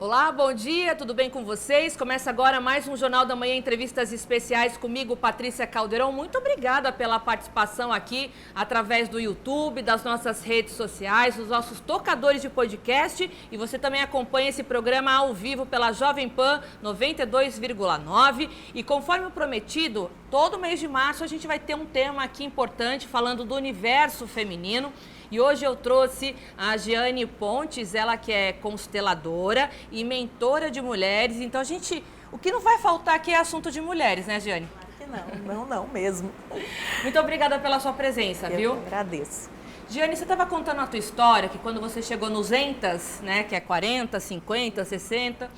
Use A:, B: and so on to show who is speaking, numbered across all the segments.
A: Olá, bom dia, tudo bem com vocês? Começa agora mais um Jornal da Manhã, entrevistas especiais comigo, Patrícia Caldeirão. Muito obrigada pela participação aqui através do YouTube, das nossas redes sociais, dos nossos tocadores de podcast. E você também acompanha esse programa ao vivo pela Jovem Pan 92,9. E conforme o prometido, todo mês de março a gente vai ter um tema aqui importante falando do universo feminino. E hoje eu trouxe a Giane Pontes, ela que é consteladora e mentora de mulheres. Então o que não vai faltar aqui é assunto de mulheres, né, Giane?
B: Claro que não mesmo.
A: Muito obrigada pela sua presença, viu?
B: Eu agradeço.
A: Giane, você estava contando a tua história, que quando você chegou nos entas, né, que é 40, 50, 60...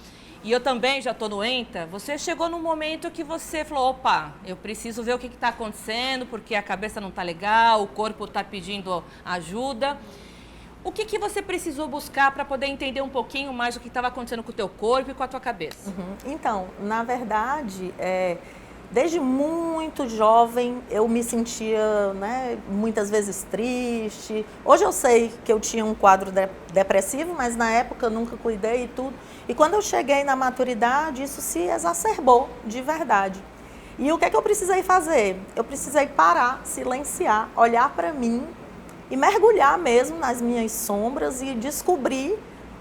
A: E eu também já estou no ENTA, você chegou num momento que você falou, opa, eu preciso ver o que está acontecendo, porque a cabeça não está legal, o corpo está pedindo ajuda. O que você precisou buscar para poder entender um pouquinho mais o que estava acontecendo com o teu corpo e com a tua cabeça?
B: Então, na verdade, desde muito jovem eu me sentia, né, muitas vezes triste. Hoje eu sei que eu tinha um quadro depressivo, mas na época eu nunca cuidei e tudo. E quando eu cheguei na maturidade, isso se exacerbou de verdade. E o que é que eu precisei fazer? Eu precisei parar, silenciar, olhar para mim e mergulhar mesmo nas minhas sombras e descobrir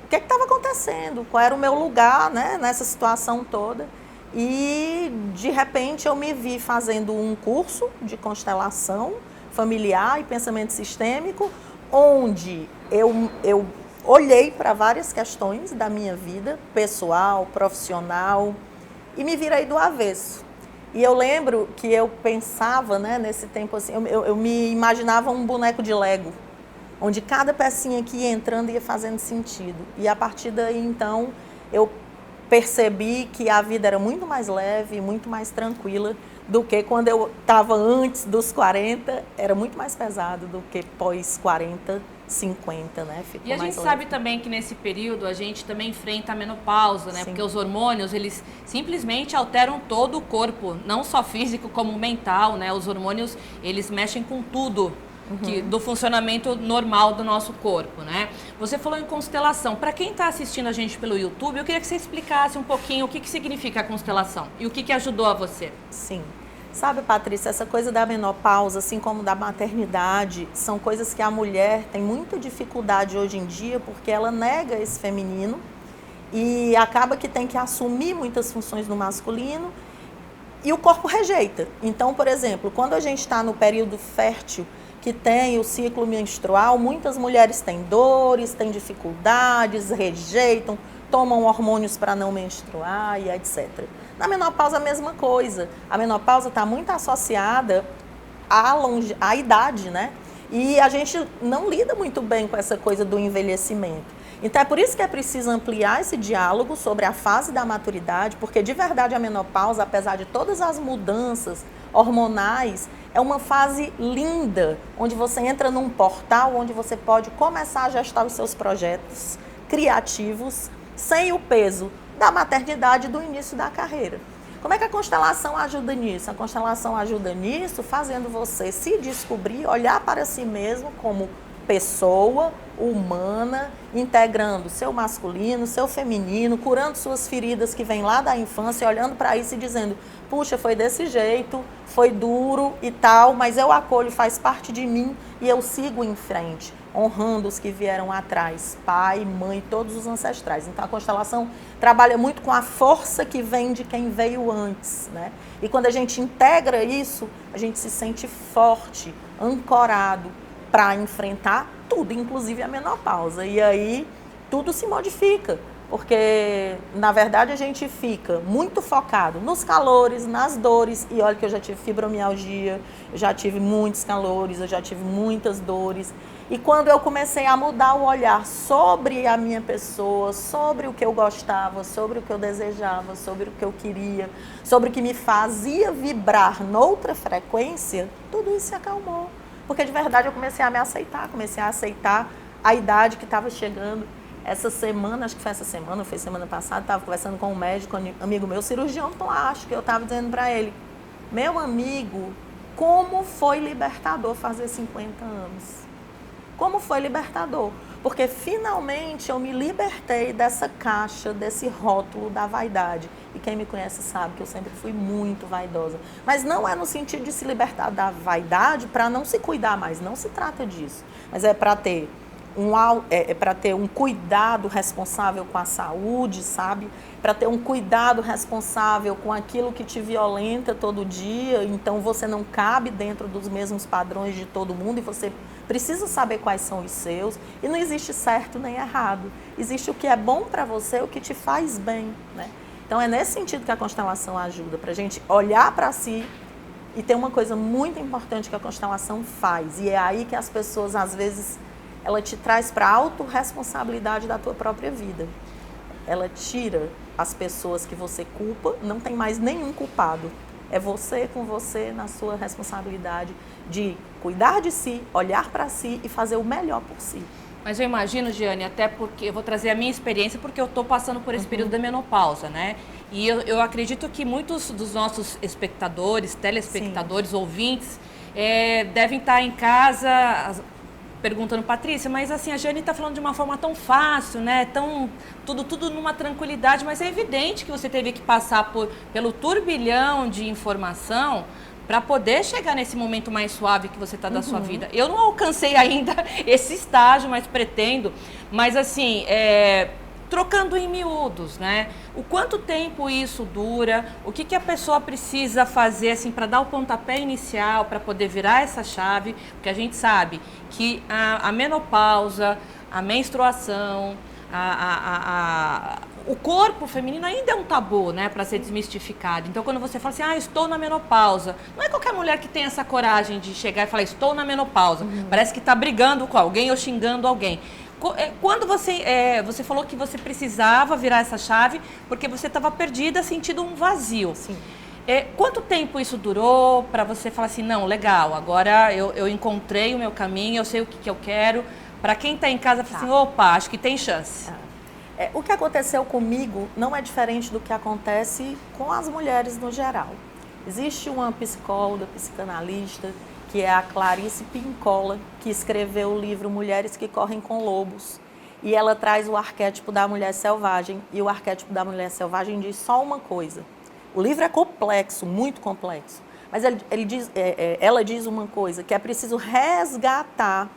B: o que estava acontecendo, qual era o meu lugar, né, nessa situação toda. E, de repente, eu me vi fazendo um curso de constelação familiar e pensamento sistêmico, onde eu olhei para várias questões da minha vida, pessoal, profissional, e me virei do avesso. E eu lembro que eu pensava, né, nesse tempo assim, eu me imaginava um boneco de Lego, onde cada pecinha que ia entrando ia fazendo sentido. E a partir daí, então, eu percebi que a vida era muito mais leve, muito mais tranquila do que quando eu estava antes dos 40, era muito mais pesado do que pós 40, 50, né? Ficou
A: e a gente sabe também que nesse período a gente também enfrenta a menopausa, né? Sim. Porque os hormônios, eles simplesmente alteram todo o corpo, não só físico como mental, né? Os hormônios, eles mexem com tudo. Do funcionamento normal do nosso corpo, né? Você falou em constelação. Para quem está assistindo a gente pelo YouTube, eu queria que você explicasse um pouquinho o que significa a constelação e o que ajudou a você.
B: Sim. Sabe, Patrícia, essa coisa da menopausa, assim como da maternidade, são coisas que a mulher tem muita dificuldade hoje em dia porque ela nega esse feminino e acaba que tem que assumir muitas funções no masculino e o corpo rejeita. Então, por exemplo, quando a gente está no período fértil, que tem o ciclo menstrual, muitas mulheres têm dores, têm dificuldades, rejeitam, tomam hormônios para não menstruar e etc. Na menopausa a mesma coisa. A menopausa está muito associada à idade, né? E a gente não lida muito bem com essa coisa do envelhecimento. Então é por isso que é preciso ampliar esse diálogo sobre a fase da maturidade, porque de verdade a menopausa, apesar de todas as mudanças hormonais, é uma fase linda, onde você entra num portal onde você pode começar a gestar os seus projetos criativos sem o peso da maternidade e do início da carreira. Como é que a constelação ajuda nisso? A constelação ajuda nisso fazendo você se descobrir, olhar para si mesmo como pessoa humana, integrando seu masculino, seu feminino, curando suas feridas que vêm lá da infância, olhando para isso e dizendo, puxa, foi desse jeito, foi duro e tal, mas eu acolho, faz parte de mim e eu sigo em frente, honrando os que vieram atrás, pai, mãe, todos os ancestrais. Então a constelação trabalha muito com a força que vem de quem veio antes, né? E quando a gente integra isso, a gente se sente forte, ancorado, para enfrentar tudo, inclusive a menopausa. E aí tudo se modifica, porque na verdade a gente fica muito focado nos calores, nas dores. E olha que eu já tive fibromialgia, eu já tive muitos calores, eu já tive muitas dores. E quando eu comecei a mudar o olhar sobre a minha pessoa, sobre o que eu gostava, sobre o que eu desejava, sobre o que eu queria, sobre o que me fazia vibrar noutra frequência, tudo isso se acalmou. Porque de verdade eu comecei a me aceitar, comecei a aceitar a idade que estava chegando. Essa semana, acho que foi essa semana, foi semana passada, estava conversando com um médico, amigo meu, cirurgião plástico, eu estava dizendo para ele, meu amigo, como foi libertador fazer 50 anos? Como foi libertador? porque finalmente eu me libertei dessa caixa, desse rótulo da vaidade. E quem me conhece sabe que eu sempre fui muito vaidosa. Mas não é no sentido de se libertar da vaidade para não se cuidar mais, não se trata disso. Mas é para ter um cuidado responsável com a saúde, sabe? Para ter um cuidado responsável com aquilo que te violenta todo dia. Então você não cabe dentro dos mesmos padrões de todo mundo e você precisa saber quais são os seus. E não existe certo nem errado. Existe o que é bom para você, o que te faz bem, né? Então é nesse sentido que a constelação ajuda, para a gente olhar para si. E tem uma coisa muito importante que a constelação faz. E é aí que as pessoas, às vezes, ela te traz para a autorresponsabilidade da tua própria vida. Ela tira as pessoas que você culpa, não tem mais nenhum culpado. É você com você na sua responsabilidade de cuidar de si, olhar para si e fazer o melhor por si.
A: Mas eu imagino, Giane, até porque eu vou trazer a minha experiência, porque eu estou passando por esse período da menopausa, né? E eu acredito que muitos dos nossos espectadores, telespectadores, sim, ouvintes, devem estar em casa perguntando, Patrícia, mas assim, a Giane está falando de uma forma tão fácil, né? Tudo numa tranquilidade, mas é evidente que você teve que passar pelo turbilhão de informação para poder chegar nesse momento mais suave que você está da sua vida. Eu não alcancei ainda esse estágio, mas pretendo. Mas assim, trocando em miúdos, né? O quanto tempo isso dura? O que a pessoa precisa fazer assim para dar o pontapé inicial, para poder virar essa chave? Porque a gente sabe que a menopausa, a menstruação, o corpo feminino ainda é um tabu, né, para ser desmistificado. Então, quando você fala assim, estou na menopausa, não é qualquer mulher que tem essa coragem de chegar e falar, estou na menopausa. Parece que está brigando com alguém ou xingando alguém. Quando você falou que você precisava virar essa chave porque você estava perdida, sentindo um vazio. Sim. Quanto tempo isso durou para você falar assim, não, legal, agora eu encontrei o meu caminho, eu sei o que eu quero. Para quem está em casa, fala assim, opa, acho que tem chance.
B: O que aconteceu comigo não é diferente do que acontece com as mulheres no geral. Existe uma psicóloga, psicanalista, que é a Clarice Pincola, que escreveu o livro Mulheres que Correm com Lobos. E ela traz o arquétipo da mulher selvagem. E o arquétipo da mulher selvagem diz só uma coisa. O livro é complexo, muito complexo. Mas ela diz uma coisa, que é preciso resgatar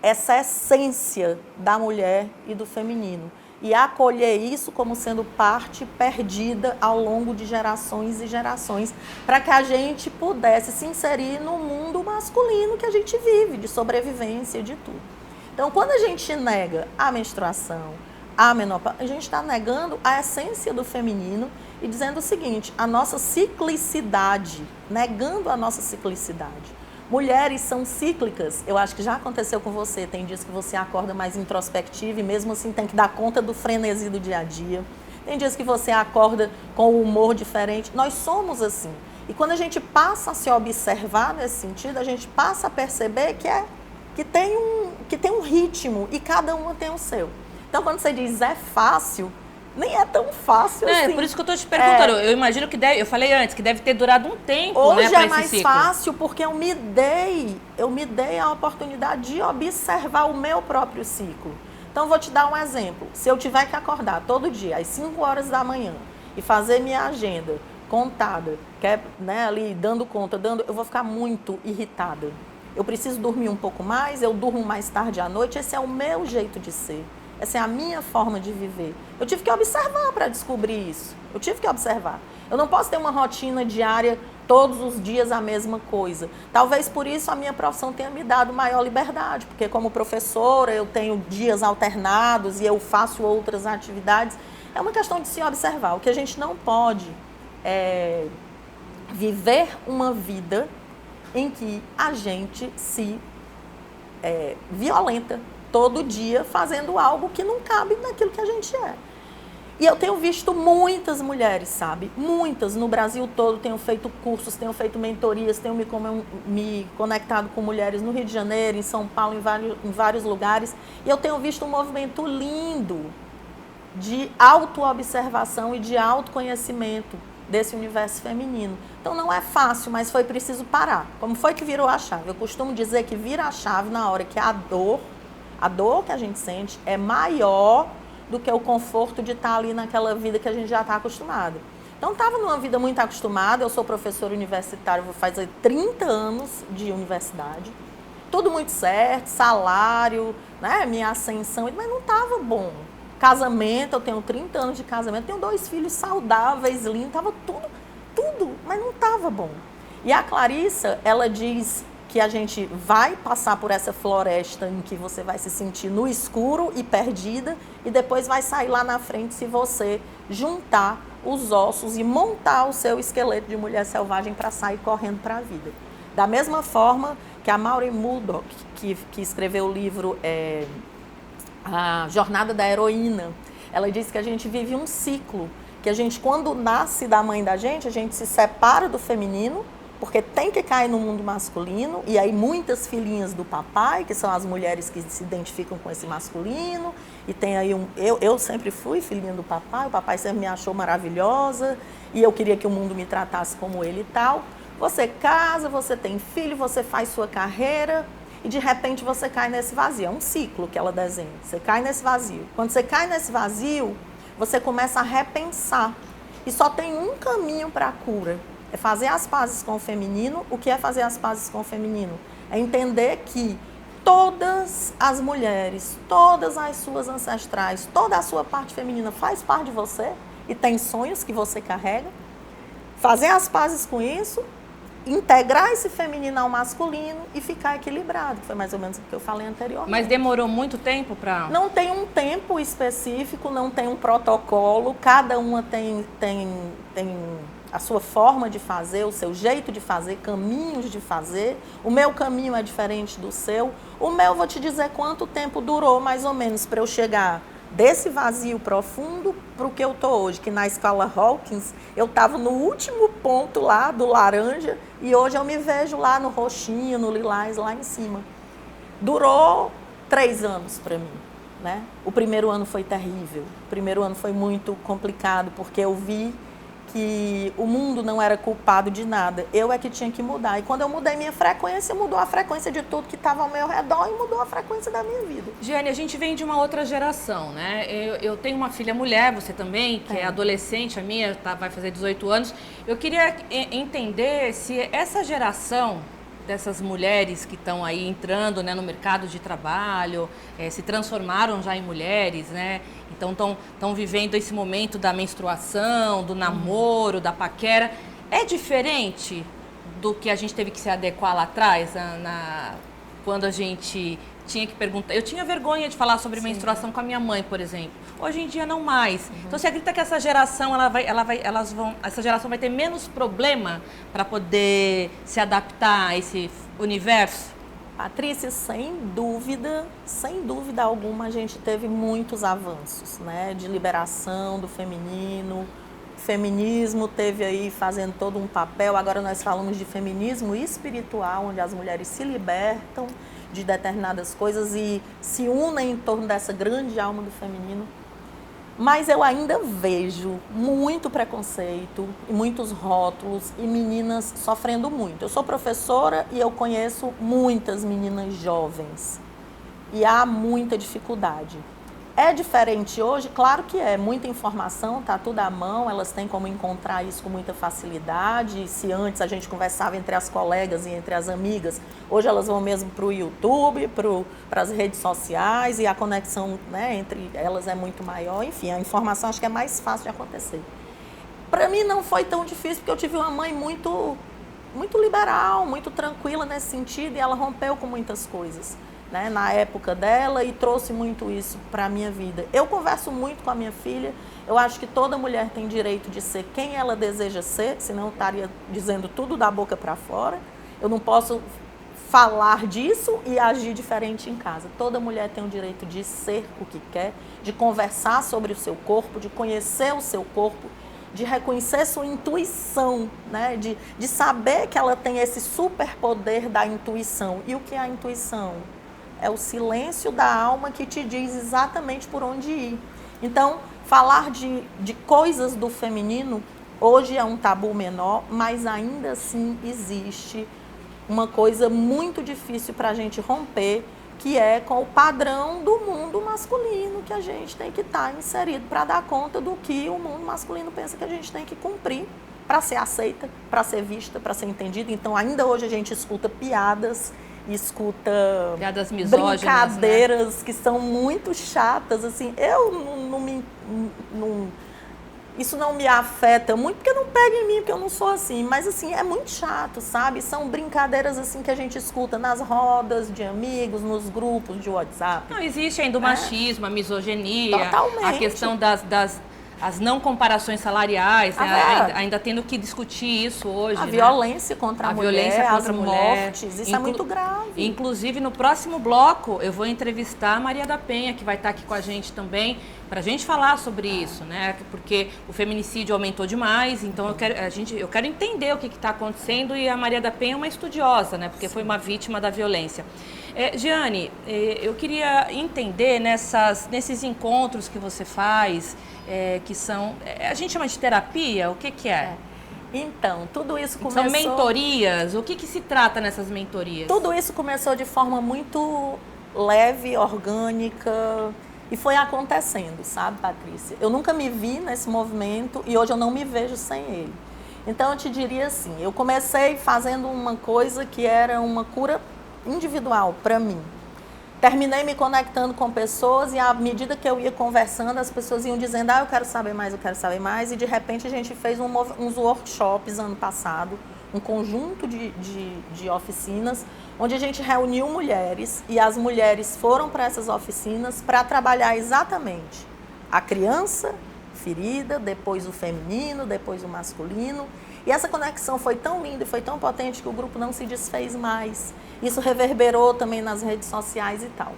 B: essa essência da mulher e do feminino. E acolher isso como sendo parte perdida ao longo de gerações e gerações, para que a gente pudesse se inserir no mundo masculino que a gente vive, de sobrevivência, de tudo. Então, quando a gente nega a menstruação, a menopausa, a gente está negando a essência do feminino e dizendo o seguinte, a nossa ciclicidade, negando a nossa ciclicidade. Mulheres são cíclicas, eu acho que já aconteceu com você, tem dias que você acorda mais introspectiva e mesmo assim tem que dar conta do frenesi do dia a dia. Tem dias que você acorda com o humor diferente, nós somos assim. E quando a gente passa a se observar nesse sentido, a gente passa a perceber que tem um ritmo e cada uma tem o seu. Então quando você diz é fácil, nem é tão fácil assim.
A: É por isso que eu estou te perguntando. Eu imagino que eu falei antes, que deve ter durado um tempo,
B: hoje,
A: né, para
B: é
A: esse
B: mais
A: ciclo.
B: fácil porque eu me dei a oportunidade de observar o meu próprio ciclo. Então, vou te dar um exemplo. Se eu tiver que acordar todo dia às 5 horas da manhã e fazer minha agenda contada, que é, né, ali dando conta, eu vou ficar muito irritada. Eu preciso dormir um pouco mais, eu durmo mais tarde à noite, esse é o meu jeito de ser. Essa é a minha forma de viver. Eu tive que observar para descobrir isso. Eu tive que observar. Eu não posso ter uma rotina diária, todos os dias a mesma coisa. Talvez por isso a minha profissão tenha me dado maior liberdade, porque como professora eu tenho dias alternados e eu faço outras atividades. É uma questão de se observar. O que a gente não pode é viver uma vida em que a gente se violenta todo dia fazendo algo que não cabe naquilo que a gente é. E eu tenho visto muitas mulheres, sabe? Muitas, no Brasil todo, tenho feito cursos, tenho feito mentorias, tenho me conectado com mulheres no Rio de Janeiro, em São Paulo, em vários lugares. E eu tenho visto um movimento lindo de autoobservação e de autoconhecimento desse universo feminino. Então não é fácil, mas foi preciso parar. Como foi que virou a chave? Eu costumo dizer que vira a chave na hora que a dor, A dor que a gente sente é maior do que o conforto de estar ali naquela vida que a gente já está acostumado. Então, estava numa vida muito acostumada, eu sou professora universitária, vou fazer 30 anos de universidade, tudo muito certo, salário, né, minha ascensão, mas não estava bom. Casamento, eu tenho 30 anos de casamento, tenho 2 filhos saudáveis, lindos, estava tudo, mas não estava bom. E a Clarissa, ela diz que a gente vai passar por essa floresta em que você vai se sentir no escuro e perdida, e depois vai sair lá na frente se você juntar os ossos e montar o seu esqueleto de mulher selvagem para sair correndo para a vida. Da mesma forma que a Maureen Murdoch, que escreveu o livro A Jornada da Heroína, ela diz que a gente vive um ciclo, que a gente, quando nasce da mãe da gente, a gente se separa do feminino, porque tem que cair no mundo masculino, e aí muitas filhinhas do papai, que são as mulheres que se identificam com esse masculino, e tem aí eu sempre fui filhinha do papai, o papai sempre me achou maravilhosa, e eu queria que o mundo me tratasse como ele e tal. Você casa, você tem filho, você faz sua carreira, e de repente você cai nesse vazio. É um ciclo que ela desenha, você cai nesse vazio. Quando você cai nesse vazio, você começa a repensar, e só tem um caminho para a cura. É fazer as pazes com o feminino. O que é fazer as pazes com o feminino? É entender que todas as mulheres, todas as suas ancestrais, toda a sua parte feminina faz parte de você e tem sonhos que você carrega. Fazer as pazes com isso, integrar esse feminino ao masculino e ficar equilibrado. Foi mais ou menos o que eu falei anteriormente.
A: Mas demorou muito tempo para...
B: Não tem um tempo específico, não tem um protocolo, cada uma tem a sua forma de fazer, o seu jeito de fazer, caminhos de fazer. O meu caminho é diferente do seu. O meu, vou te dizer quanto tempo durou, mais ou menos, para eu chegar desse vazio profundo para o que eu estou hoje, que na escala Hawkins eu estava no último ponto lá do laranja e hoje eu me vejo lá no roxinho, no lilás, lá em cima. Durou 3 anos para mim, né? O primeiro ano foi terrível, o primeiro ano foi muito complicado, porque eu vi que o mundo não era culpado de nada, eu é que tinha que mudar. E quando eu mudei minha frequência, mudou a frequência de tudo que estava ao meu redor e mudou a frequência da minha vida.
A: Giane, a gente vem de uma outra geração, né? Eu tenho uma filha mulher, você também, que é adolescente, a minha vai fazer 18 anos. Eu queria entender se essa geração dessas mulheres que estão aí entrando, né, no mercado de trabalho, se transformaram já em mulheres, né? Então estão vivendo esse momento da menstruação, do namoro, da paquera. É diferente do que a gente teve que se adequar lá atrás, quando a gente tinha que perguntar. Eu tinha vergonha de falar sobre menstruação com a minha mãe, por exemplo. Hoje em dia não mais. Então você acredita que essa geração essa geração vai ter menos problema para poder se adaptar a esse universo?
B: Patrícia, sem dúvida alguma, a gente teve muitos avanços, né, de liberação do feminino. O feminismo teve aí fazendo todo um papel. Agora nós falamos de feminismo espiritual, onde as mulheres se libertam de determinadas coisas e se unem em torno dessa grande alma do feminino. Mas eu ainda vejo muito preconceito, muitos rótulos e meninas sofrendo muito. Eu sou professora e eu conheço muitas meninas jovens e há muita dificuldade. É diferente hoje? Claro que é. Muita informação, está tudo à mão, elas têm como encontrar isso com muita facilidade. Se antes a gente conversava entre as colegas e entre as amigas, hoje elas vão mesmo para o YouTube, para as redes sociais, e a conexão, né, entre elas é muito maior. Enfim, a informação acho que é mais fácil de acontecer. Para mim não foi tão difícil, porque eu tive uma mãe muito liberal, muito tranquila nesse sentido, e ela rompeu com muitas coisas, né, na época dela, e trouxe muito isso para a minha vida. Eu converso muito com a minha filha, eu acho que toda mulher tem direito de ser quem ela deseja ser, senão eu estaria dizendo tudo da boca para fora. Eu não posso falar disso e agir diferente em casa. Toda mulher tem o direito de ser o que quer, de conversar sobre o seu corpo, de conhecer o seu corpo, de reconhecer sua intuição, né, de saber que ela tem esse superpoder da intuição. E o que é a intuição? É o silêncio da alma que te diz exatamente por onde ir. Então, falar de coisas do feminino hoje é um tabu menor, mas ainda assim existe uma coisa muito difícil para a gente romper, que é com o padrão do mundo masculino que a gente tem que estar inserido para dar conta do que o mundo masculino pensa que a gente tem que cumprir para ser aceita, para ser vista, para ser entendida. Então, ainda hoje a gente escuta piadas, escuta brincadeiras, né, que são muito chatas. Assim, eu isso não me afeta muito, porque não pega em mim, porque eu não sou assim. Mas, assim, é muito chato, sabe? São brincadeiras, assim, que a gente escuta nas rodas de amigos, nos grupos de WhatsApp.
A: Não, existe ainda o machismo, a misoginia,
B: totalmente,
A: a questão as não comparações salariais, né? Ainda tendo que discutir isso hoje.
B: A
A: né?
B: violência contra a mulher,
A: violência contra
B: as
A: a mulher.
B: mortes, isso é muito grave.
A: Inclusive, no próximo bloco, eu vou entrevistar a Maria da Penha, que vai estar aqui com a gente também, para a gente falar sobre isso, né? Porque o feminicídio aumentou demais, então eu quero entender o que está acontecendo, e a Maria da Penha é uma estudiosa, né? Porque foi uma vítima da violência. Giane, eu queria entender nesses encontros que você faz, que são, a gente chama de terapia, o que é?
B: Então, tudo isso começou...
A: São mentorias? O que se trata nessas mentorias?
B: Tudo isso começou de forma muito leve, orgânica, e foi acontecendo, sabe, Patrícia? Eu nunca me vi nesse movimento e hoje eu não me vejo sem ele. Então, eu te diria assim, eu comecei fazendo uma coisa que era uma cura individual para mim. Terminei me conectando com pessoas e à medida que eu ia conversando, as pessoas iam dizendo, eu quero saber mais, e de repente a gente fez uns workshops ano passado, um conjunto de oficinas, onde a gente reuniu mulheres e as mulheres foram para essas oficinas para trabalhar exatamente a criança ferida, depois o feminino, depois o masculino. E essa conexão foi tão linda e foi tão potente que o grupo não se desfez mais. Isso reverberou também nas redes sociais e tal.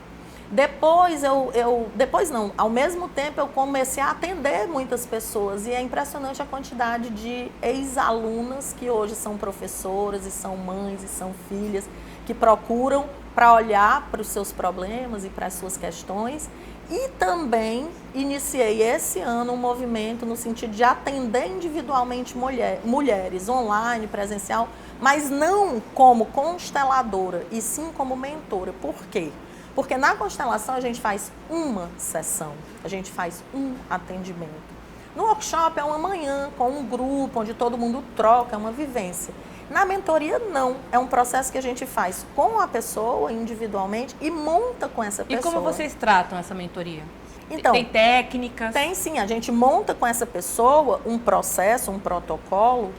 B: Ao mesmo tempo eu comecei a atender muitas pessoas e é impressionante a quantidade de ex-alunas que hoje são professoras e são mães e são filhas que procuram para olhar para os seus problemas e para as suas questões. E também iniciei esse ano um movimento no sentido de atender individualmente mulheres, online, presencial, mas não como consteladora, e sim como mentora. Por quê? Porque na constelação a gente faz uma sessão, a gente faz um atendimento. No workshop é uma manhã com um grupo, onde todo mundo troca, é uma vivência. Na mentoria, não. É um processo que a gente faz com a pessoa, individualmente, e monta com essa pessoa.
A: E como vocês tratam essa mentoria?
B: Então,
A: tem técnicas?
B: Tem sim. A gente monta com essa pessoa um processo, um protocolo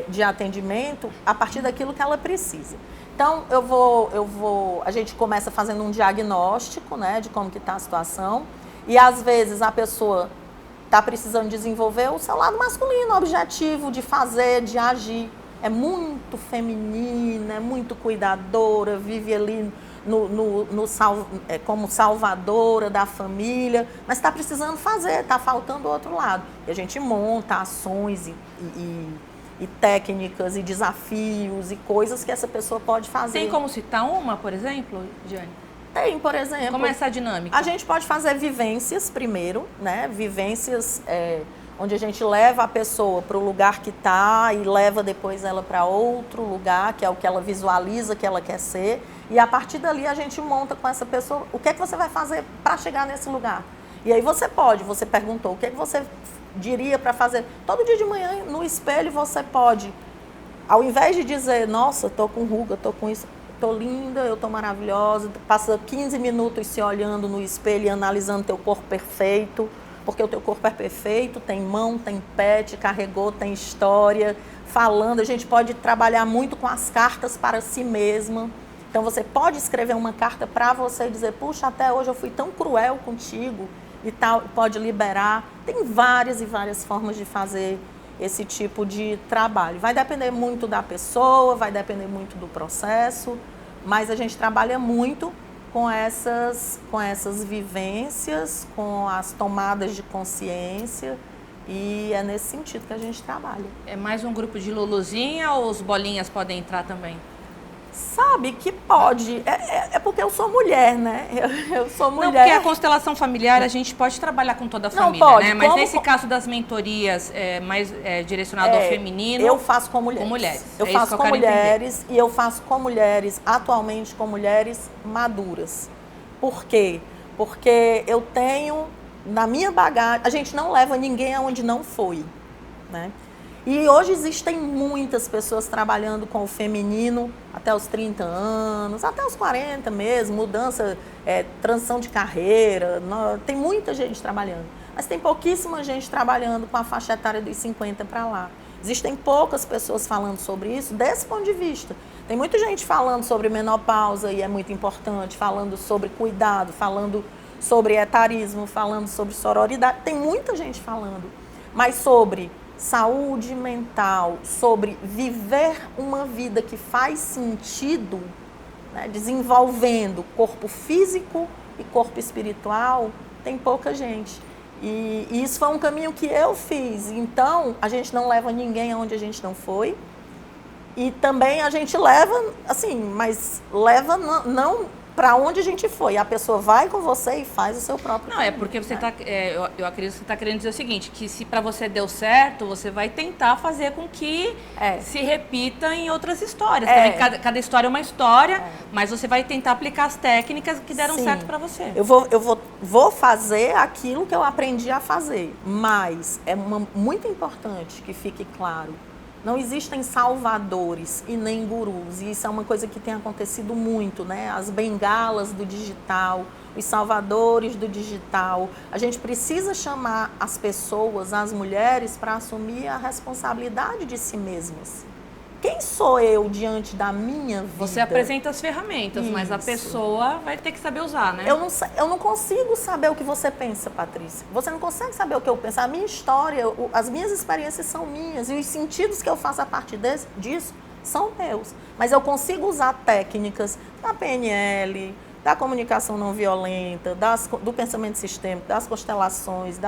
B: de atendimento a partir daquilo que ela precisa. Então, a gente começa fazendo um diagnóstico, né, de como que está a situação. E, às vezes, a pessoa está precisando desenvolver o seu lado masculino, objetivo de fazer, de agir. É muito feminina, é muito cuidadora, vive ali como salvadora da família, mas está precisando fazer, está faltando o outro lado. E a gente monta ações e técnicas e desafios e coisas que essa pessoa pode fazer.
A: Tem como citar uma, por exemplo, Giane?
B: Tem, por exemplo.
A: Como é essa dinâmica?
B: A gente pode fazer vivências primeiro, né? Vivências onde a gente leva a pessoa para o lugar que está e leva depois ela para outro lugar, que é o que ela visualiza que ela quer ser. E a partir dali a gente monta com essa pessoa o que é que você vai fazer para chegar nesse lugar. E aí você perguntou, o que é que você diria para fazer? Todo dia de manhã no espelho você pode, ao invés de dizer, nossa, estou com ruga, estou com isso, estou linda, eu estou maravilhosa, passa 15 minutos se olhando no espelho e analisando teu corpo perfeito, porque o teu corpo é perfeito, tem mão, tem pé, te carregou, tem história, falando. A gente pode trabalhar muito com as cartas para si mesma. Então, você pode escrever uma carta para você e dizer, puxa, até hoje eu fui tão cruel contigo e tal, pode liberar. Tem várias e várias formas de fazer esse tipo de trabalho. Vai depender muito da pessoa, vai depender muito do processo, mas a gente trabalha muito com essas vivências, com as tomadas de consciência, e é nesse sentido que a gente trabalha.
A: É mais um grupo de Luluzinha ou os bolinhas podem entrar também?
B: Sabe que pode. É porque eu sou mulher, né? Eu sou mulher.
A: Não, porque a constelação familiar a gente pode trabalhar com toda a família,
B: pode.
A: né? Mas nesse caso das mentorias mais direcionado ao feminino...
B: Eu faço com mulheres.
A: Com mulheres.
B: Eu faço com mulheres entender. E eu faço com mulheres, atualmente com mulheres maduras. Por quê? Porque eu tenho, na minha bagagem, a gente não leva ninguém aonde não foi, né? E hoje existem muitas pessoas trabalhando com o feminino até os 30 anos, até os 40 mesmo, mudança, transição de carreira, tem muita gente trabalhando. Mas tem pouquíssima gente trabalhando com a faixa etária dos 50 para lá. Existem poucas pessoas falando sobre isso desse ponto de vista. Tem muita gente falando sobre menopausa e é muito importante, falando sobre cuidado, falando sobre etarismo, falando sobre sororidade. Tem muita gente falando, mas sobre saúde mental, sobre viver uma vida que faz sentido, né, desenvolvendo corpo físico e corpo espiritual, tem pouca gente. E isso foi um caminho que eu fiz. Então, a gente não leva ninguém aonde a gente não foi. E também a gente leva, assim, mas leva não para onde a gente foi. A pessoa vai com você e faz o seu próprio caminho.
A: Não, é porque você está... eu acredito que você está querendo dizer o seguinte, que se para você deu certo, você vai tentar fazer com que se repita em outras histórias. Também, cada história é uma história, mas você vai tentar aplicar as técnicas que deram certo para você.
B: Eu vou fazer aquilo que eu aprendi a fazer, mas é muito importante que fique claro. Não existem salvadores e nem gurus, e isso é uma coisa que tem acontecido muito, né? As bengalas do digital, os salvadores do digital. A gente precisa chamar as pessoas, as mulheres, para assumir a responsabilidade de si mesmas. Quem sou eu diante da minha vida?
A: Você apresenta as ferramentas, mas a pessoa vai ter que saber usar, né?
B: Eu não consigo saber o que você pensa, Patrícia. Você não consegue saber o que eu penso. A minha história, as minhas experiências são minhas. E os sentidos que eu faço a partir disso são meus. Mas eu consigo usar técnicas da PNL, da comunicação não violenta, do pensamento sistêmico, das constelações,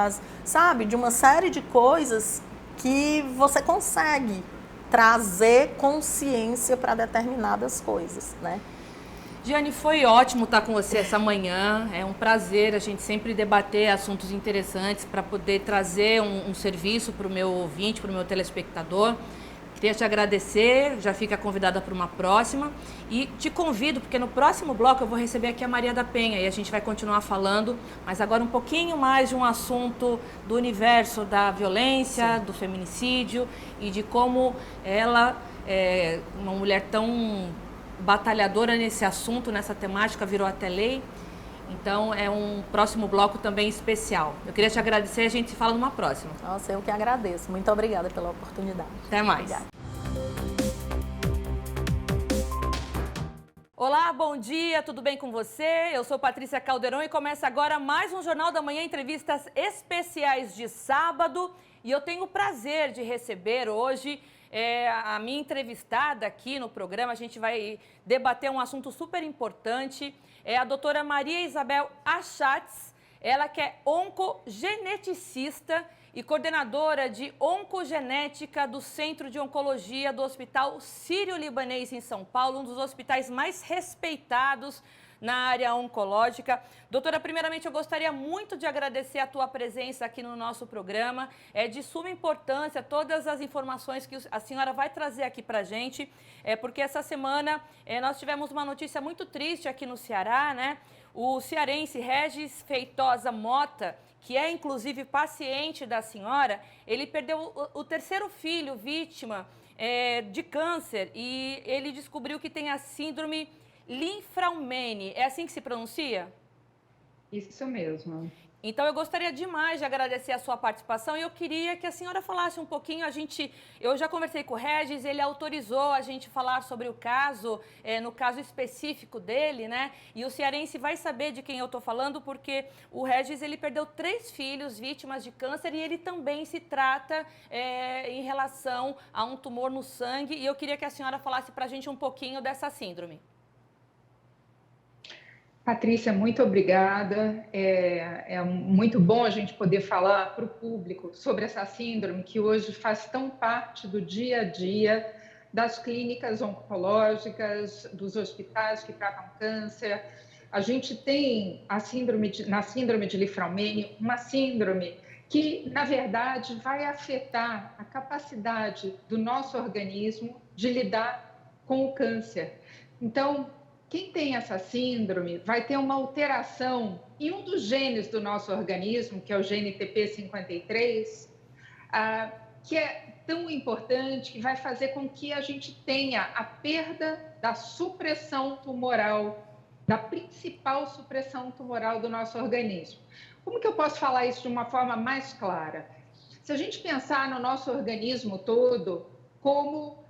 B: de uma série de coisas que você consegue trazer consciência para determinadas coisas, né?
A: Giane, foi ótimo estar com você essa manhã. É um prazer a gente sempre debater assuntos interessantes para poder trazer um serviço para o meu ouvinte, para o meu telespectador. Queria te agradecer, já fica convidada para uma próxima. E te convido, porque no próximo bloco eu vou receber aqui a Maria da Penha e a gente vai continuar falando, mas agora um pouquinho mais de um assunto do universo da violência, do feminicídio e de como ela, uma mulher tão batalhadora nesse assunto, nessa temática, virou até lei. Então, é um próximo bloco também especial. Eu queria te agradecer e a gente se fala numa próxima.
B: Nossa, eu que agradeço. Muito obrigada pela oportunidade.
A: Até mais.
B: Obrigada.
A: Olá, bom dia, tudo bem com você? Eu sou Patrícia Calderon e começa agora mais um Jornal da Manhã, entrevistas especiais de sábado. E eu tenho o prazer de receber hoje a minha entrevistada aqui no programa. A gente vai debater um assunto super importante. É a doutora Maria Isabel Achatz, ela que é oncogeneticista e coordenadora de oncogenética do Centro de Oncologia do Hospital Sírio-Libanês em São Paulo, um dos hospitais mais respeitados na área oncológica. Doutora, primeiramente eu gostaria muito de agradecer a tua presença aqui no nosso programa. É de suma importância todas as informações que a senhora vai trazer aqui para a gente, porque essa semana nós tivemos uma notícia muito triste aqui no Ceará, né? O cearense Regis Feitosa Mota, que é inclusive paciente da senhora, ele perdeu o terceiro filho vítima de câncer e ele descobriu que tem a síndrome Li-Fraumeni. É assim que se pronuncia?
C: Isso mesmo.
A: Então, eu gostaria demais de agradecer a sua participação e eu queria que a senhora falasse um pouquinho. Eu já conversei com o Regis, ele autorizou a gente falar sobre o caso, no caso específico dele, né? E o cearense vai saber de quem eu estou falando, porque o Regis, ele perdeu 3 filhos vítimas de câncer e ele também se trata em relação a um tumor no sangue. E eu queria que a senhora falasse para a gente um pouquinho dessa síndrome.
C: Patrícia, muito obrigada. É muito bom a gente poder falar para o público sobre essa síndrome que hoje faz tão parte do dia a dia das clínicas oncológicas, dos hospitais que tratam câncer. A gente tem na síndrome de Li-Fraumeni, uma síndrome que, na verdade, vai afetar a capacidade do nosso organismo de lidar com o câncer. Então, quem tem essa síndrome vai ter uma alteração em um dos genes do nosso organismo, que é o gene TP53, que é tão importante, que vai fazer com que a gente tenha a perda da supressão tumoral, da principal supressão tumoral do nosso organismo. Como que eu posso falar isso de uma forma mais clara? Se a gente pensar no nosso organismo todo como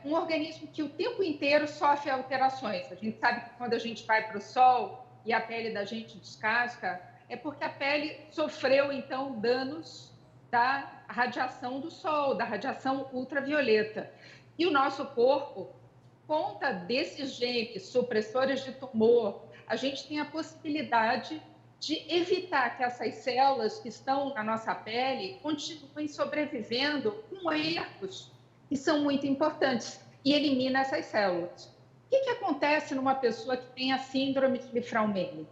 C: um organismo que o tempo inteiro sofre alterações. A gente sabe que quando a gente vai para o sol e a pele da gente descasca, é porque a pele sofreu, então, danos da radiação do sol, da radiação ultravioleta. E o nosso corpo, por conta desses genes supressores de tumor, a gente tem a possibilidade de evitar que essas células que estão na nossa pele continuem sobrevivendo com erros que são muito importantes e elimina essas células. O que acontece numa pessoa que tem a síndrome de Li-Fraumeni?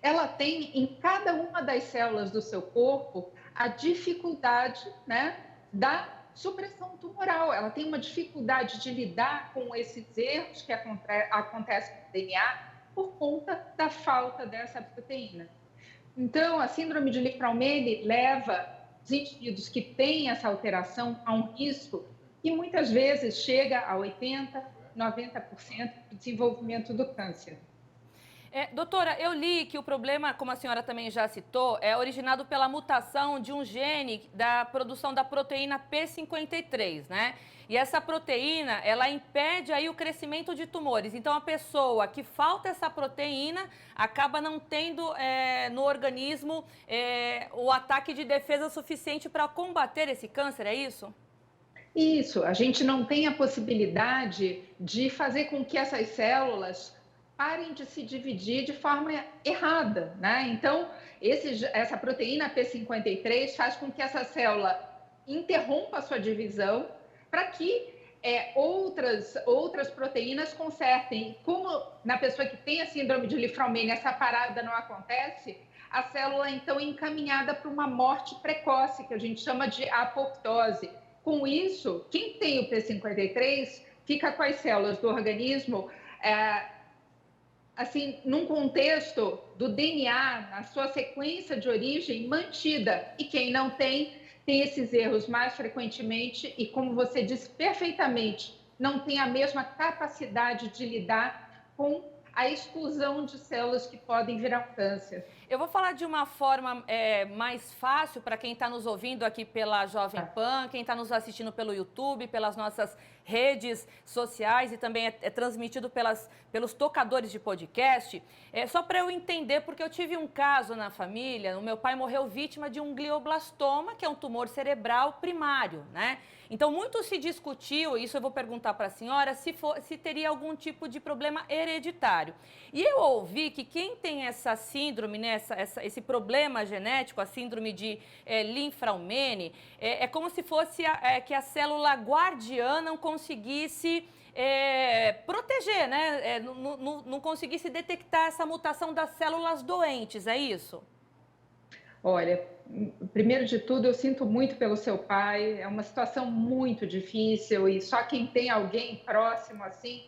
C: Ela tem em cada uma das células do seu corpo a dificuldade, né, da supressão tumoral. Ela tem uma dificuldade de lidar com esses erros que acontecem no DNA por conta da falta dessa proteína. Então, a síndrome de Li-Fraumeni leva os indivíduos que têm essa alteração a um risco que muitas vezes chega a 80%, 90% do desenvolvimento do câncer.
A: Doutora, eu li que o problema, como a senhora também já citou, é originado pela mutação de um gene da produção da proteína P53, né? E essa proteína, ela impede aí o crescimento de tumores. Então, a pessoa que falta essa proteína acaba não tendo no organismo o ataque de defesa suficiente para combater esse câncer, é isso?
C: Isso, a gente não tem a possibilidade de fazer com que essas células parem de se dividir de forma errada, né? Então, essa proteína P53 faz com que essa célula interrompa a sua divisão para que outras proteínas consertem. Como na pessoa que tem a síndrome de Li-Fraumeni essa parada não acontece, a célula então é encaminhada para uma morte precoce, que a gente chama de apoptose. Com isso, quem tem o P53 fica com as células do organismo assim, num contexto do DNA, na sua sequência de origem, mantida. E quem não tem esses erros mais frequentemente e, como você disse perfeitamente, não tem a mesma capacidade de lidar com a exclusão de células que podem virar um câncer.
A: Eu vou falar de uma forma mais fácil para quem está nos ouvindo aqui pela Jovem Pan, quem está nos assistindo pelo YouTube, pelas nossas redes sociais e também é transmitido pelos tocadores de podcast. Só para eu entender, porque eu tive um caso na família, o meu pai morreu vítima de um glioblastoma, que é um tumor cerebral primário, né? Então, muito se discutiu, isso eu vou perguntar para a senhora, se teria algum tipo de problema hereditário. E eu ouvi que quem tem essa síndrome, né, esse problema genético, a síndrome de Li-Fraumeni, é como se fosse que a célula guardiã não conseguisse proteger, né? Não conseguisse detectar essa mutação das células doentes, é isso?
C: Olha, primeiro de tudo, eu sinto muito pelo seu pai, é uma situação muito difícil e só quem tem alguém próximo assim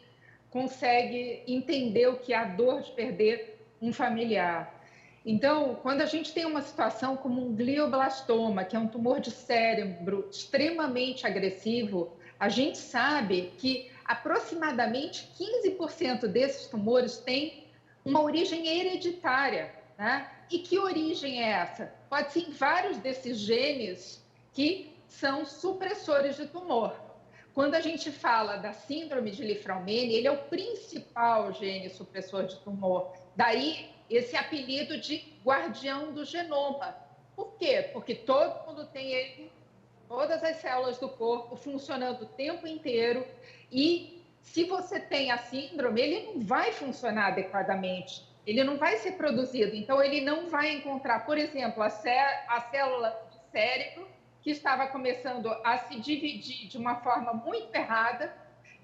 C: consegue entender o que é a dor de perder um familiar. Então, quando a gente tem uma situação como um glioblastoma, que é um tumor de cérebro extremamente agressivo, a gente sabe que aproximadamente 15% desses tumores têm uma origem hereditária, né? E que origem é essa? Pode ser em vários desses genes que são supressores de tumor. Quando a gente fala da síndrome de Li-Fraumeni, ele é o principal gene supressor de tumor. Daí esse apelido de guardião do genoma. Por quê? Porque todo mundo tem ele, todas as células do corpo funcionando o tempo inteiro e se você tem a síndrome, ele não vai funcionar adequadamente. Ele não vai ser produzido, então ele não vai encontrar, por exemplo, a célula do cérebro que estava começando a se dividir de uma forma muito errada,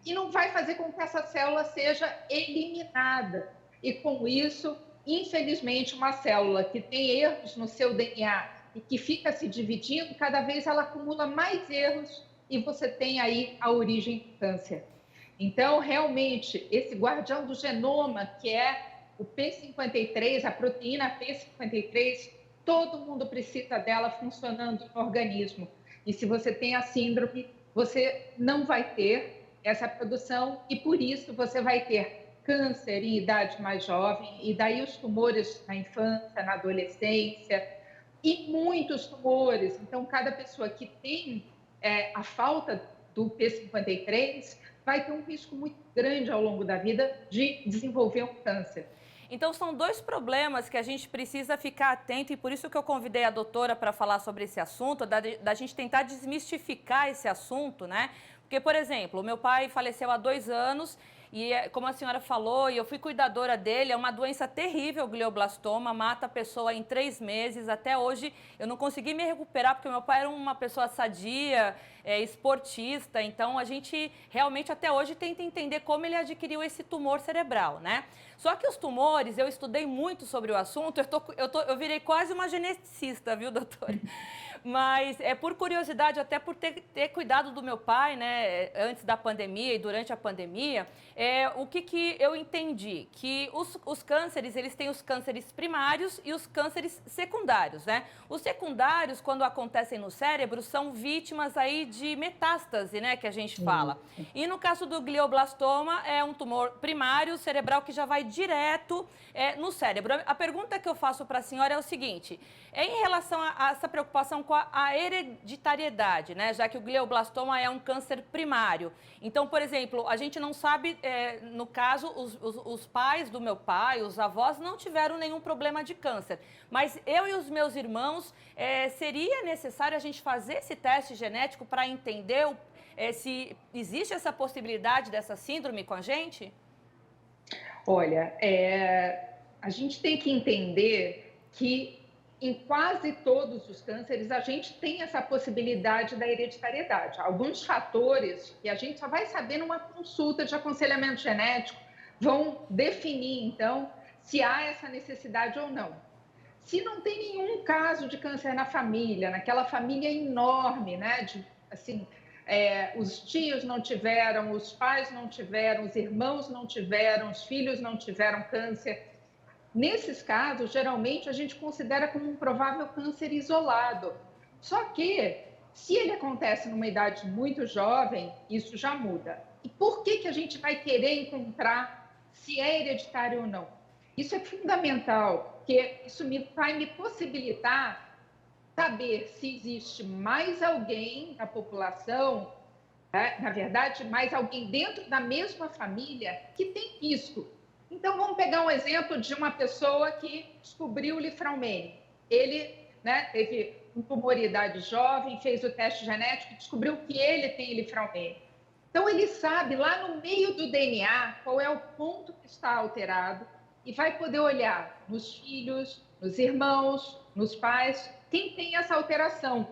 C: e não vai fazer com que essa célula seja eliminada. E com isso, infelizmente, uma célula que tem erros no seu DNA e que fica se dividindo, cada vez ela acumula mais erros e você tem aí a origem do câncer. Então, realmente, esse guardião do genoma, que é o P53, a proteína P53, todo mundo precisa dela funcionando no organismo. E se você tem a síndrome, você não vai ter essa produção e, por isso, você vai ter câncer em idade mais jovem, e daí os tumores na infância, na adolescência, e muitos tumores. Então, cada pessoa que tem a falta do P53 vai ter um risco muito grande ao longo da vida de desenvolver um câncer.
A: Então, são dois problemas que a gente precisa ficar atento, e por isso que eu convidei a doutora para falar sobre esse assunto, da gente tentar desmistificar esse assunto, né? Porque, por exemplo, o meu pai faleceu há 2 anos e, como a senhora falou, e eu fui cuidadora dele, é uma doença terrível, o glioblastoma, mata a pessoa em 3 meses. Até hoje eu não consegui me recuperar, porque meu pai era uma pessoa sadia, esportista, então a gente realmente até hoje tenta entender como ele adquiriu esse tumor cerebral, né? Só que os tumores, eu estudei muito sobre o assunto, eu virei quase uma geneticista, viu, doutora? Mas por curiosidade, até por ter cuidado do meu pai, né, antes da pandemia e durante a pandemia, o que eu entendi? Que os cânceres, eles têm os cânceres primários e os cânceres secundários, né? Os secundários, quando acontecem no cérebro, são vítimas aí de metástase, né, que a gente fala. E no caso do glioblastoma, é um tumor primário cerebral que já vai direto no cérebro. A pergunta que eu faço para a senhora é o seguinte: em relação a essa preocupação com a hereditariedade, né, já que o glioblastoma é um câncer primário. Então, por exemplo, a gente não sabe, no caso, os pais do meu pai, os avós, não tiveram nenhum problema de câncer. Mas eu e os meus irmãos, seria necessário a gente fazer esse teste genético para entender se existe essa possibilidade dessa síndrome com a gente?
C: Olha, a gente tem que entender que em quase todos os cânceres a gente tem essa possibilidade da hereditariedade. Alguns fatores que a gente só vai saber numa consulta de aconselhamento genético vão definir, então, se há essa necessidade ou não. Se não tem nenhum caso de câncer na família, naquela família enorme, né, os tios não tiveram, os pais não tiveram, os irmãos não tiveram, os filhos não tiveram câncer. Nesses casos, geralmente, a gente considera como um provável câncer isolado. Só que, se ele acontece numa idade muito jovem, isso já muda. E por que a gente vai querer encontrar se é hereditário ou não? Isso é fundamental, porque isso vai me possibilitar saber se existe mais alguém na população, né? Na verdade, mais alguém dentro da mesma família que tem risco. Então, vamos pegar um exemplo de uma pessoa que descobriu o Lifraumene. Ele, né, teve um tumor em idade jovem, fez o teste genético e descobriu que ele tem Lifraumene. Então, ele sabe lá no meio do DNA qual é o ponto que está alterado e vai poder olhar nos filhos, nos irmãos, nos pais, quem tem essa alteração.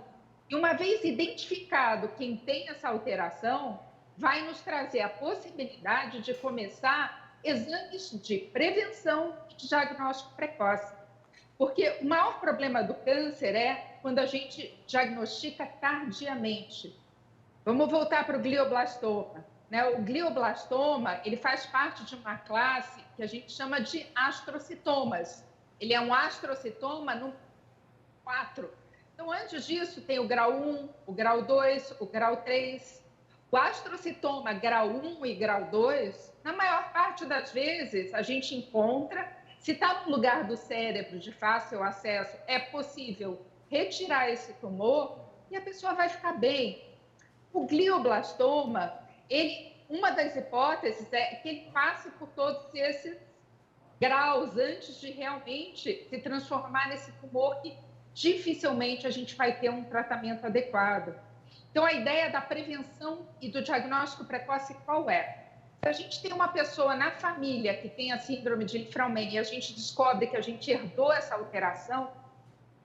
C: E uma vez identificado quem tem essa alteração, vai nos trazer a possibilidade de começar exames de prevenção e de diagnóstico precoce. Porque o maior problema do câncer é quando a gente diagnostica tardiamente. Vamos voltar para o glioblastoma, né? O glioblastoma, ele faz parte de uma classe que a gente chama de astrocitomas. Ele é um astrocitoma no 4. Então, antes disso, tem o grau 1, o grau 2, o grau 3. O astrocitoma grau 1 e grau 2, na maior parte das vezes, a gente encontra, se está no lugar do cérebro de fácil acesso, é possível retirar esse tumor e a pessoa vai ficar bem. O glioblastoma, uma das hipóteses é que ele passe por todos esses graus antes de realmente se transformar nesse tumor que dificilmente a gente vai ter um tratamento adequado. Então, a ideia da prevenção e do diagnóstico precoce qual é? Se a gente tem uma pessoa na família que tem a síndrome de Lifraumene e a gente descobre que a gente herdou essa alteração,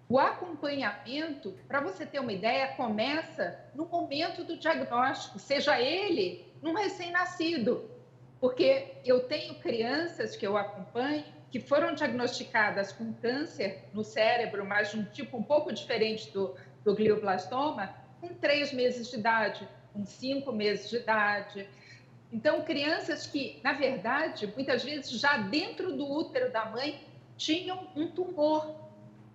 C: o acompanhamento, para você ter uma ideia, começa no momento do diagnóstico, seja ele num recém-nascido, porque eu tenho crianças que eu acompanho que foram diagnosticadas com câncer no cérebro, mas de um tipo um pouco diferente do glioblastoma, com 3 meses de idade, com 5 meses de idade. Então, crianças que, na verdade, muitas vezes já dentro do útero da mãe tinham um tumor.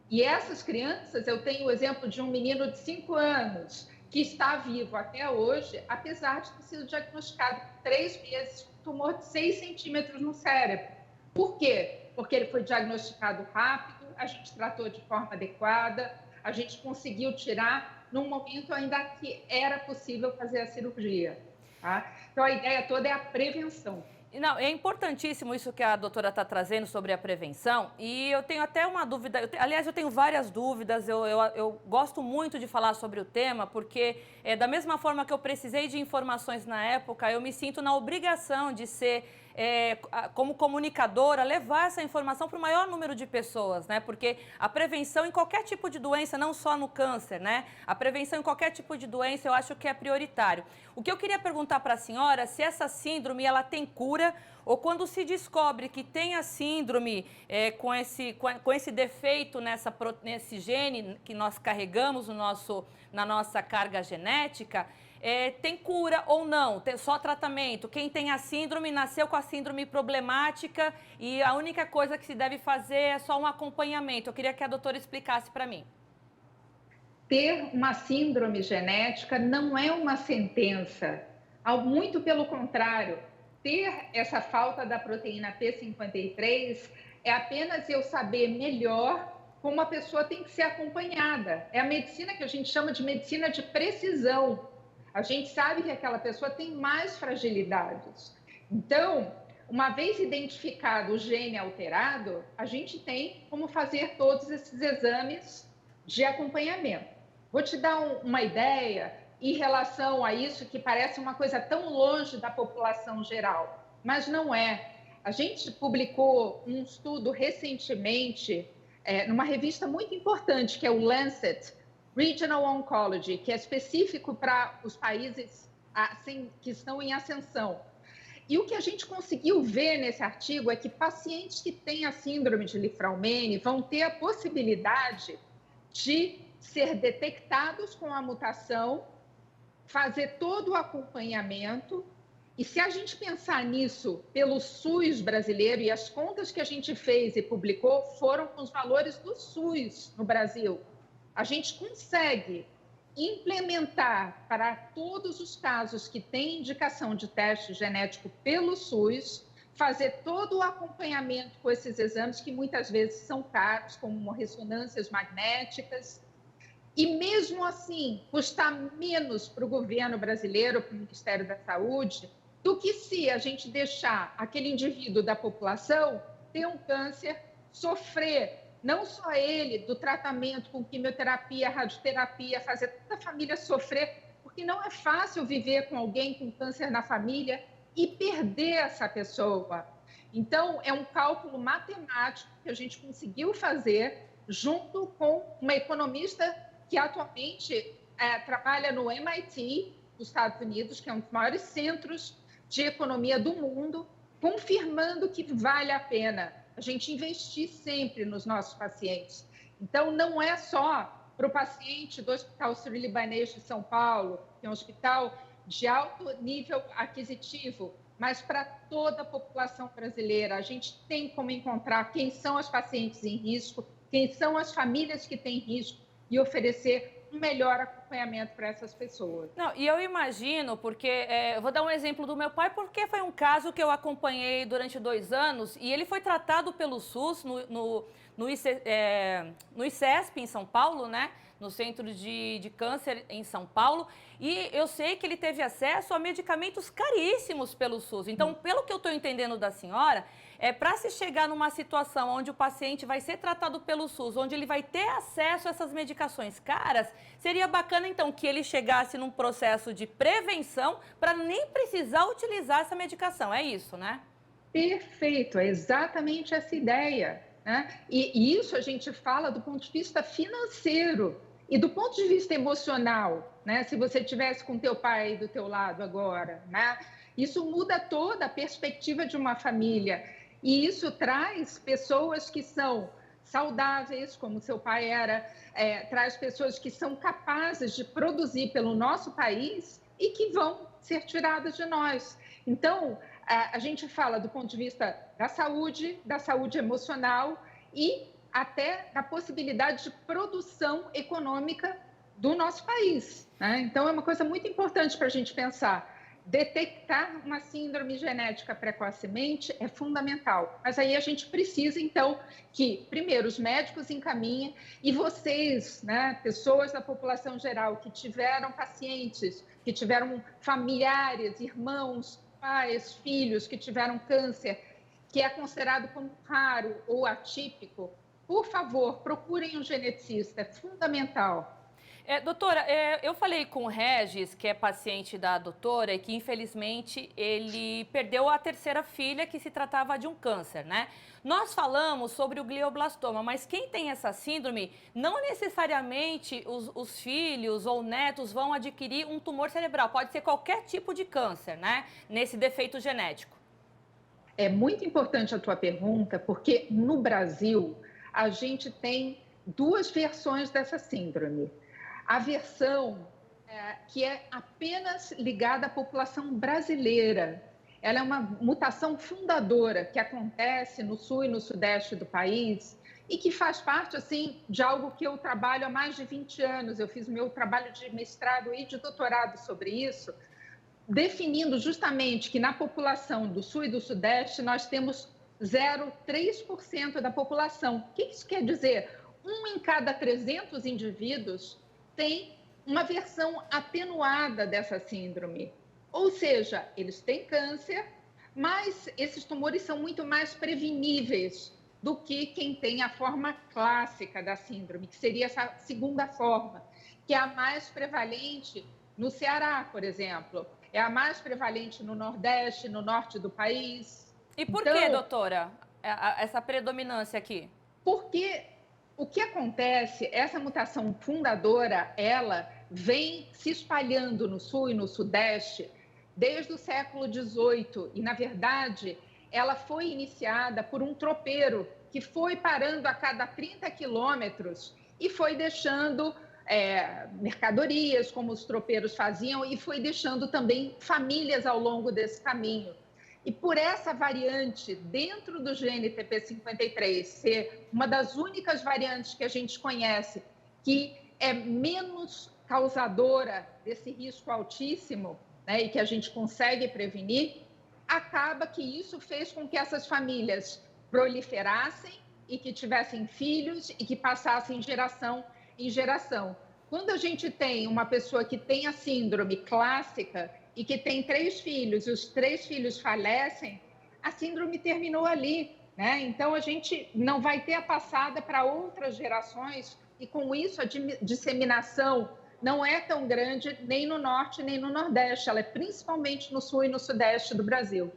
C: E essas crianças, eu tenho o exemplo de um menino de 5 anos que está vivo até hoje, apesar de ter sido diagnosticado com 3 meses com tumor de 6 centímetros no cérebro. Por quê? Porque ele foi diagnosticado rápido, a gente tratou de forma adequada, a gente conseguiu tirar num momento ainda que era possível fazer a cirurgia. Tá? Então, a ideia toda é a prevenção.
A: Não, é importantíssimo isso que a doutora está trazendo sobre a prevenção, e eu tenho até uma dúvida, aliás, eu tenho várias dúvidas, eu gosto muito de falar sobre o tema, porque da mesma forma que eu precisei de informações na época, eu me sinto na obrigação de ser, como comunicadora, levar essa informação para o maior número de pessoas, né? Porque a prevenção em qualquer tipo de doença, não só no câncer, né? A prevenção em qualquer tipo de doença eu acho que é prioritário. O que eu queria perguntar para a senhora, se essa síndrome ela tem cura, ou quando se descobre que tem a síndrome com esse defeito nesse gene que nós carregamos na nossa carga genética, tem cura ou não? Tem só tratamento? Quem tem a síndrome nasceu com a síndrome problemática e a única coisa que se deve fazer é só um acompanhamento. Eu queria que a doutora explicasse para mim.
C: Ter uma síndrome genética não é uma sentença, muito pelo contrário. Ter essa falta da proteína P53 é apenas eu saber melhor como a pessoa tem que ser acompanhada. É a medicina que a gente chama de medicina de precisão. A gente sabe que aquela pessoa tem mais fragilidades. Então, uma vez identificado o gene alterado, a gente tem como fazer todos esses exames de acompanhamento. Vou te dar uma ideia em relação a isso, que parece uma coisa tão longe da população geral, mas não é. A gente publicou um estudo recentemente numa revista muito importante, que é o Lancet Regional Oncology, que é específico para os países que estão em ascensão. E o que a gente conseguiu ver nesse artigo é que pacientes que têm a síndrome de Li-Fraumeni vão ter a possibilidade de ser detectados com a mutação, fazer todo o acompanhamento. E se a gente pensar nisso pelo SUS brasileiro, e as contas que a gente fez e publicou foram com os valores do SUS no Brasil, a gente consegue implementar para todos os casos que têm indicação de teste genético pelo SUS, fazer todo o acompanhamento com esses exames que muitas vezes são caros, como ressonâncias magnéticas, e mesmo assim custar menos para o governo brasileiro, para o Ministério da Saúde, do que se a gente deixar aquele indivíduo da população ter um câncer, sofrer não só ele do tratamento com quimioterapia, radioterapia, fazer toda a família sofrer, porque não é fácil viver com alguém com câncer na família e perder essa pessoa. Então, é um cálculo matemático que a gente conseguiu fazer junto com uma economista que atualmente trabalha no MIT, dos Estados Unidos, que é um dos maiores centros de economia do mundo, confirmando que vale a pena a gente investir sempre nos nossos pacientes. Então, não é só para o paciente do Hospital Sírio-Libanês de São Paulo, que é um hospital de alto nível aquisitivo, mas para toda a população brasileira. A gente tem como encontrar quem são os pacientes em risco, quem são as famílias que têm risco e oferecer um melhor acompanhamento para essas pessoas.
A: Não, e eu imagino, porque eu vou dar um exemplo do meu pai, porque foi um caso que eu acompanhei durante 2 anos e ele foi tratado pelo SUS no ICESP em São Paulo, né? No Centro de Câncer em São Paulo, e eu sei que ele teve acesso a medicamentos caríssimos pelo SUS. Então, pelo que eu estou entendendo da senhora, para se chegar numa situação onde o paciente vai ser tratado pelo SUS, onde ele vai ter acesso a essas medicações caras, seria bacana, então, que ele chegasse num processo de prevenção para nem precisar utilizar essa medicação. É isso, né?
C: Perfeito, é exatamente essa ideia, né? E isso a gente fala do ponto de vista financeiro. E do ponto de vista emocional, né? Se você estivesse com teu pai do teu lado agora, né? Isso muda toda a perspectiva de uma família. E isso traz pessoas que são saudáveis, como seu pai era, traz pessoas que são capazes de produzir pelo nosso país e que vão ser tiradas de nós. Então, a gente fala do ponto de vista da saúde emocional e até da possibilidade de produção econômica do nosso país, né? Então, é uma coisa muito importante para a gente pensar. Detectar uma síndrome genética precocemente é fundamental, mas aí a gente precisa, então, que, primeiro, os médicos encaminhem e vocês, né, pessoas da população geral que tiveram pacientes, que tiveram familiares, irmãos, pais, filhos que tiveram câncer, que é considerado como raro ou atípico, por favor, procurem um geneticista, é fundamental.
A: Doutora, eu falei com o Regis, que é paciente da doutora, e que infelizmente ele perdeu a terceira filha, que se tratava de um câncer, né? Nós falamos sobre o glioblastoma, mas quem tem essa síndrome, não necessariamente os filhos ou netos vão adquirir um tumor cerebral, pode ser qualquer tipo de câncer, né? Nesse defeito genético.
C: É muito importante a tua pergunta, porque no Brasil a gente tem duas versões dessa síndrome. A versão que é apenas ligada à população brasileira. Ela é uma mutação fundadora que acontece no sul e no sudeste do país e que faz parte, assim, de algo que eu trabalho há mais de 20 anos. Eu fiz meu trabalho de mestrado e de doutorado sobre isso, definindo justamente que na população do sul e do sudeste nós temos 0,3% da população. O que isso quer dizer? 1 em cada 300 indivíduos tem uma versão atenuada dessa síndrome. Ou seja, eles têm câncer, mas esses tumores são muito mais preveníveis do que quem tem a forma clássica da síndrome, que seria essa segunda forma, que é a mais prevalente no Ceará, por exemplo. É a mais prevalente no Nordeste, no Norte do país.
A: E por que, doutora, essa predominância aqui?
C: Porque o que acontece, essa mutação fundadora, ela vem se espalhando no sul e no sudeste desde o século XVIII. E, na verdade, ela foi iniciada por um tropeiro que foi parando a cada 30 quilômetros e foi deixando mercadorias, como os tropeiros faziam, e foi deixando também famílias ao longo desse caminho. E por essa variante dentro do gene TP53 ser uma das únicas variantes que a gente conhece que é menos causadora desse risco altíssimo, né, e que a gente consegue prevenir, acaba que isso fez com que essas famílias proliferassem e que tivessem filhos e que passassem geração em geração. Quando a gente tem uma pessoa que tem a síndrome clássica e que tem 3 filhos e os 3 filhos falecem, a síndrome terminou ali, né? Então, a gente não vai ter a passada para outras gerações e, com isso, a disseminação não é tão grande nem no Norte nem no Nordeste, ela é principalmente no Sul e no Sudeste do Brasil.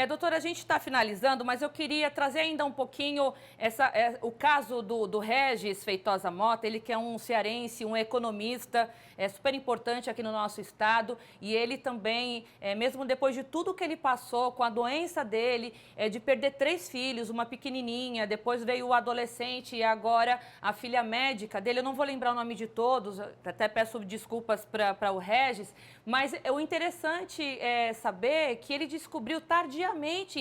A: Doutora, a gente está finalizando, mas eu queria trazer ainda um pouquinho o caso do Regis Feitosa Mota, ele que é um cearense, um economista, super importante aqui no nosso estado, e ele também, mesmo depois de tudo que ele passou com a doença dele, de perder 3 filhos, uma pequenininha, depois veio o adolescente e agora a filha médica dele, eu não vou lembrar o nome de todos, até peço desculpas para o Regis, mas o interessante é saber que ele descobriu tardiamente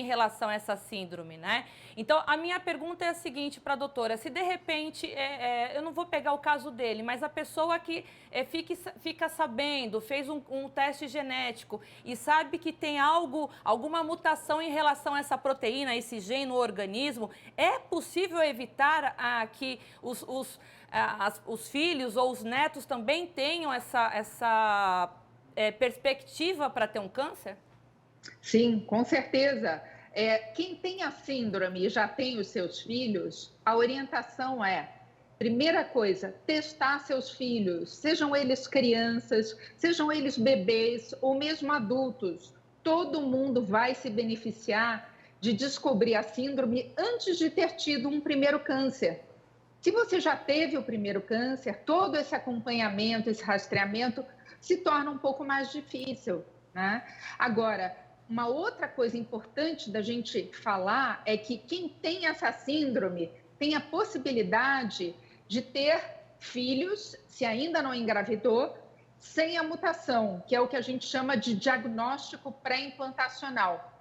A: em relação a essa síndrome, né? Então, a minha pergunta é a seguinte para a doutora, se de repente, eu não vou pegar o caso dele, mas a pessoa que fica sabendo, fez um teste genético e sabe que tem alguma mutação em relação a essa proteína, esse gene no organismo, é possível evitar que os filhos ou os netos também tenham essa perspectiva para ter um câncer?
C: Sim, com certeza. Quem tem a síndrome e já tem os seus filhos, a orientação é, primeira coisa, testar seus filhos, sejam eles crianças, sejam eles bebês ou mesmo adultos. Todo mundo vai se beneficiar de descobrir a síndrome antes de ter tido um primeiro câncer. Se você já teve o primeiro câncer, todo esse acompanhamento, esse rastreamento se torna um pouco mais difícil, né? Agora, uma outra coisa importante da gente falar é que quem tem essa síndrome tem a possibilidade de ter filhos, se ainda não engravidou, sem a mutação, que é o que a gente chama de diagnóstico pré-implantacional.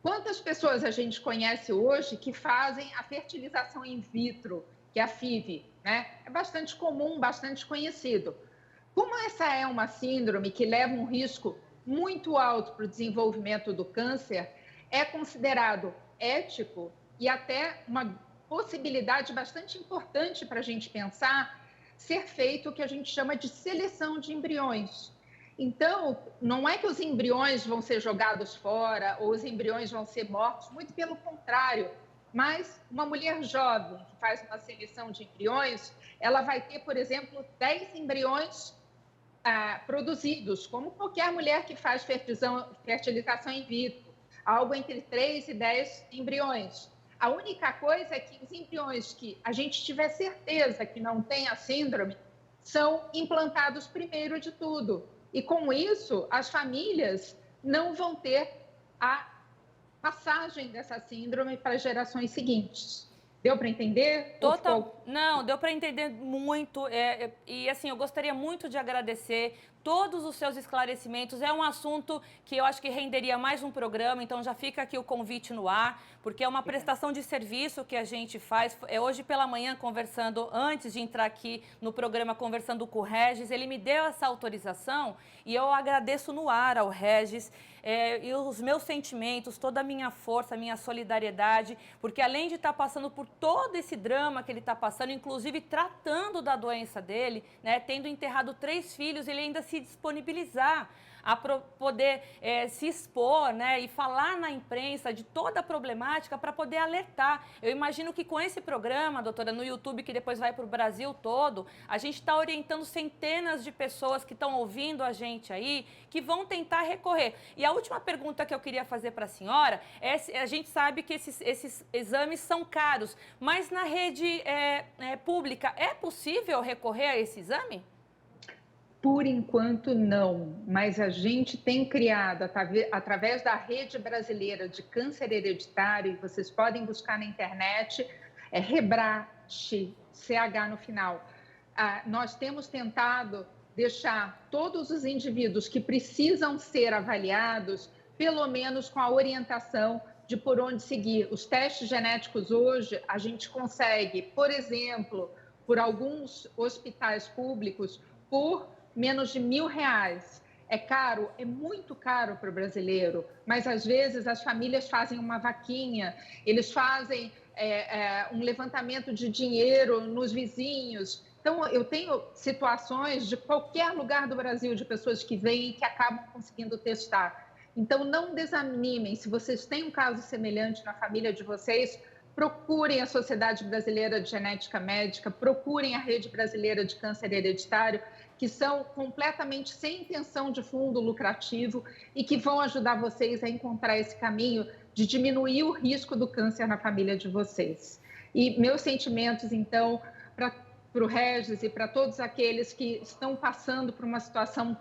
C: Quantas pessoas a gente conhece hoje que fazem a fertilização in vitro, que é a FIV, né? É bastante comum, bastante conhecido. Como essa é uma síndrome que leva um risco muito alto para o desenvolvimento do câncer, é considerado ético e até uma possibilidade bastante importante para a gente pensar ser feito o que a gente chama de seleção de embriões. Então, não é que os embriões vão ser jogados fora ou os embriões vão ser mortos, muito pelo contrário. Mas uma mulher jovem que faz uma seleção de embriões, ela vai ter, por exemplo, 10 embriões produzidos, como qualquer mulher que faz fertilização in vitro, algo entre 3 e 10 embriões. A única coisa é que os embriões que a gente tiver certeza que não tem a síndrome são implantados primeiro de tudo. E com isso, as famílias não vão ter a passagem dessa síndrome para as gerações seguintes. Deu para entender?
A: Não, deu para entender muito. E assim, eu gostaria muito de agradecer todos os seus esclarecimentos. É um assunto que eu acho que renderia mais um programa, então já fica aqui o convite no ar, porque é uma prestação de serviço que a gente faz. Hoje pela manhã, conversando, antes de entrar aqui no programa, conversando com o Regis, ele me deu essa autorização e eu agradeço no ar ao Regis. E os meus sentimentos, toda a minha força, a minha solidariedade, porque além de estar passando por todo esse drama que ele está passando, inclusive tratando da doença dele, né, tendo enterrado 3 filhos, ele ainda se disponibilizar a poder se expor, né, e falar na imprensa de toda a problemática para poder alertar. Eu imagino que com esse programa, doutora, no YouTube, que depois vai para o Brasil todo, a gente está orientando centenas de pessoas que estão ouvindo a gente aí, que vão tentar recorrer. E a última pergunta que eu queria fazer para a senhora é, a gente sabe que esses exames são caros, mas na rede pública é possível recorrer a esse exame?
C: Por enquanto, não, mas a gente tem criado, através da Rede Brasileira de Câncer Hereditário, e vocês podem buscar na internet, REBRACH, CH no final. Nós temos tentado deixar todos os indivíduos que precisam ser avaliados, pelo menos com a orientação de por onde seguir. Os testes genéticos hoje, a gente consegue, por exemplo, por alguns hospitais públicos, por menos de R$1.000. É caro, é muito caro para o brasileiro, mas às vezes as famílias fazem uma vaquinha, eles fazem um levantamento de dinheiro nos vizinhos. Então, eu tenho situações de qualquer lugar do Brasil, de pessoas que vêm e que acabam conseguindo testar. Então, não desanimem. Se vocês têm um caso semelhante na família de vocês, procurem a Sociedade Brasileira de Genética Médica, procurem a Rede Brasileira de Câncer Hereditário, que são completamente sem intenção de fundo lucrativo e que vão ajudar vocês a encontrar esse caminho de diminuir o risco do câncer na família de vocês. E meus sentimentos, então, para o Regis e para todos aqueles que estão passando por uma situação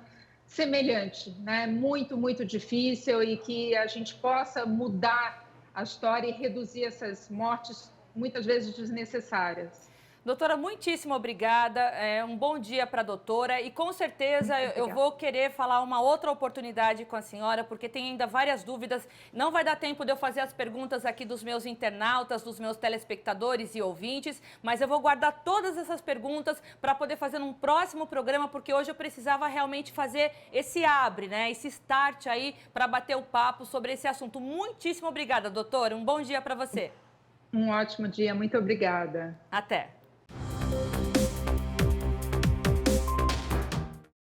C: semelhante, né? Muito, muito difícil, e que a gente possa mudar a história e reduzir essas mortes, muitas vezes desnecessárias.
A: Doutora, muitíssimo obrigada. Um bom dia para a doutora. E com certeza eu vou querer falar uma outra oportunidade com a senhora, porque tem ainda várias dúvidas. Não vai dar tempo de eu fazer as perguntas aqui dos meus internautas, dos meus telespectadores e ouvintes, mas eu vou guardar todas essas perguntas para poder fazer num próximo programa, porque hoje eu precisava realmente fazer esse né? Esse start aí para bater o papo sobre esse assunto. Muitíssimo obrigada, doutora. Um bom dia para você.
C: Um ótimo dia. Muito obrigada.
A: Até.